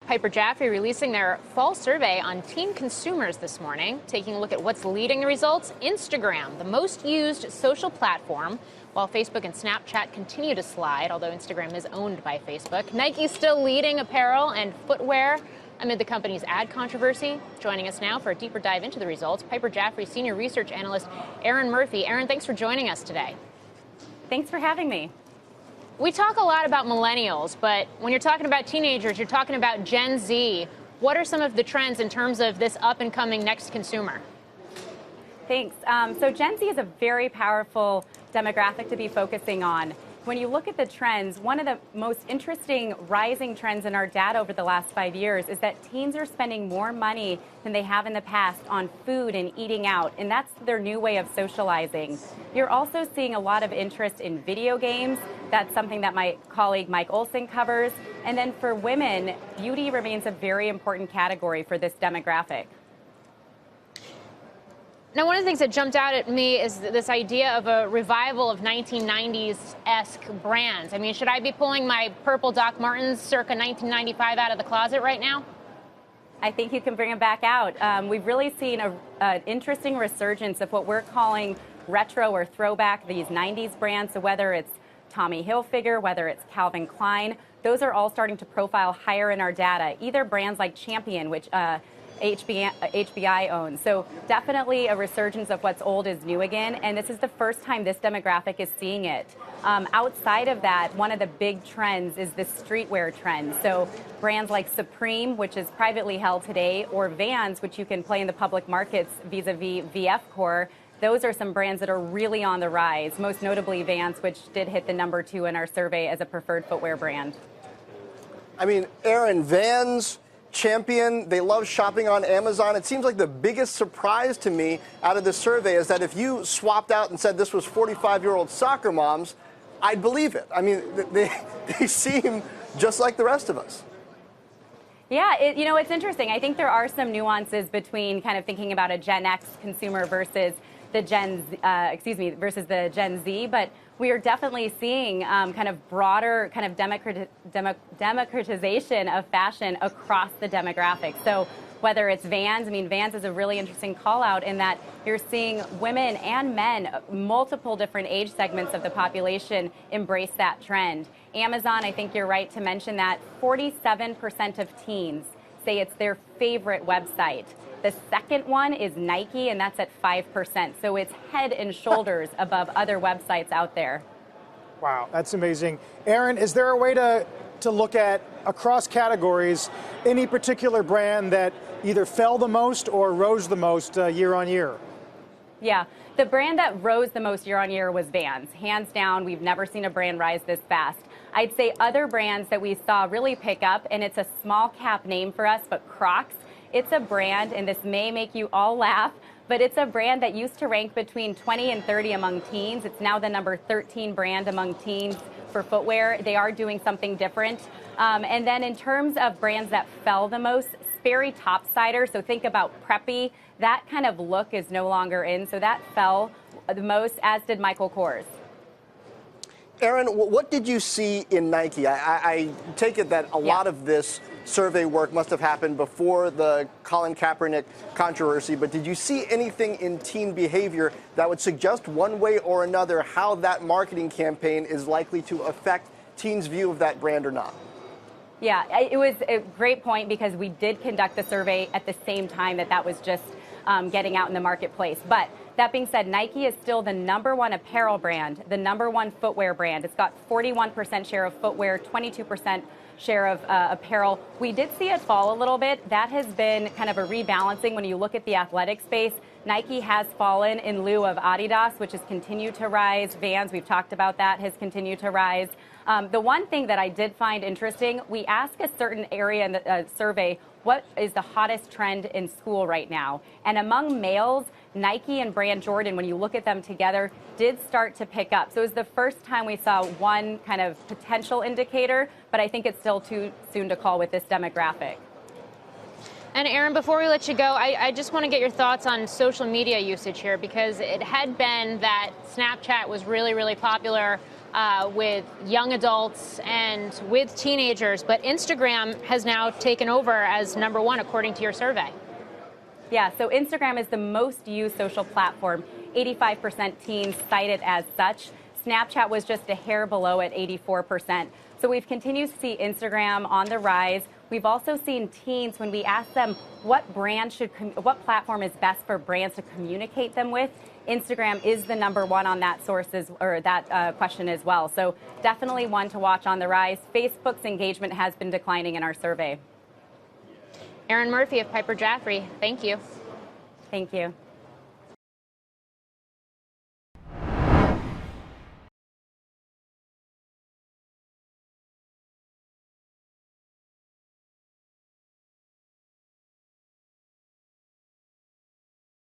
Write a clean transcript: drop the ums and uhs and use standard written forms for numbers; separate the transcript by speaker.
Speaker 1: Piper Jaffray releasing their fall survey on teen consumers this morning, taking a look at what's leading the results. Instagram, the most used social platform, while Facebook and Snapchat continue to slide, although Instagram is owned by Facebook. Nike's still leading apparel and footwear amid the company's ad controversy. Joining us now for a deeper dive into the results, Piper Jaffray senior research analyst Erinn Murphy. Erinn, thanks for joining us today.
Speaker 2: Thanks for having me.
Speaker 1: We talk a lot about millennials, but when you're talking about teenagers, you're talking about Gen Z. What are some of the trends in terms of this up-and-coming next consumer?
Speaker 2: Thanks. So Gen Z is a very powerful demographic to be focusing on. When you look at the trends, one of the most interesting rising trends in our data over the last 5 years is that teens are spending more money than they have in the past on food and eating out, and that's their new way of socializing. You're also seeing a lot of interest in video games. That's something that my colleague Mike Olson covers. And then for women, beauty remains a very important category for this demographic.
Speaker 1: Now, one of the things that jumped out at me is this idea of a revival of 1990s-esque brands. I mean, should I be pulling my purple Doc Martens circa 1995 out of the closet right now?
Speaker 2: I think you can bring them back out. We've really seen an interesting resurgence of what we're calling retro or throwback, these 90s brands. So whether it's Tommy Hilfiger, whether it's Calvin Klein, those are all starting to profile higher in our data. Either brands like Champion, which HBI owns. So definitely a resurgence of what's old is new again, and this is the first time this demographic is seeing it. Outside of that, one of the big trends is the streetwear trend. So brands like Supreme, which is privately held today, or Vans, which you can play in the public markets vis-a-vis VF Corps, those are some brands that are really on the rise, most notably Vans, which did hit the #2 in our survey as a preferred footwear brand.
Speaker 3: I mean, Erinn, Vans, Champion, they love shopping on Amazon. It seems like the biggest surprise to me out of this survey is that if you swapped out and said this was 45-year-old soccer moms, I'd believe it. I mean, they seem just like the rest of us.
Speaker 2: Yeah, it's interesting. I think there are some nuances between kind of thinking about a Gen X consumer versus the Gen Z, but we are definitely seeing kind of broader kind of democratization of fashion across the demographic. So whether it's Vans, I mean, Vans is a really interesting call out in that you're seeing women and men, multiple different age segments of the population embrace that trend. Amazon, I think you're right to mention that 47% of teens say it's their favorite website. The second one is Nike, and that's at 5%. So it's head and shoulders above other websites out there.
Speaker 4: Wow, that's amazing. Erinn, is there a way to look at, across categories, any particular brand that either fell the most or rose the most year on year?
Speaker 2: Yeah, the brand that rose the most year on year was Vans. Hands down, we've never seen a brand rise this fast. I'd say other brands that we saw really pick up, and it's a small cap name for us, but Crocs. It's a brand, and this may make you all laugh, but it's a brand that used to rank between 20 and 30 among teens. It's now the #13 brand among teens for footwear. They are doing something different. And then in terms of brands that fell the most, Sperry Topsider, so think about preppy, that kind of look is no longer in, so that fell the most, as did Michael Kors.
Speaker 3: Erinn, what did you see in Nike? I take it that a lot of this survey work must have happened before the Colin Kaepernick controversy, but did you see anything in teen behavior that would suggest one way or another how that marketing campaign is likely to affect teens' view of that brand or not?
Speaker 2: Yeah, it was a great point because we did conduct the survey at the same time that was just getting out in the marketplace. But that being said, Nike is still the #1 apparel brand, the #1 footwear brand. It's got 41% share of footwear, 22% share of apparel. We did see it fall a little bit. That has been kind of a rebalancing when you look at the athletic space. Nike has fallen in lieu of Adidas, which has continued to rise. Vans, we've talked about that, has continued to rise. The one thing that I did find interesting, we asked a certain area in the survey, what is the hottest trend in school right now? And among males, Nike and brand Jordan, when you look at them together, did start to pick up. So it was the first time we saw one kind of potential indicator, but I think it's still too soon to call with this demographic.
Speaker 1: And Erinn, before we let you go, I just want to get your thoughts on social media usage here, because it had been that Snapchat was really, really popular with young adults and with teenagers, but Instagram has now taken over as number one, according to your survey.
Speaker 2: Yeah, so Instagram is the most used social platform. 85% teens cite it as such. Snapchat was just a hair below at 84%. So we've continued to see Instagram on the rise. We've also seen teens, when we ask them what what platform is best for brands to communicate them with, Instagram is the number one on that question as well. So definitely one to watch on the rise. Facebook's engagement has been declining in our survey.
Speaker 1: Erinn Murphy of Piper Jaffray, thank you.
Speaker 2: Thank you.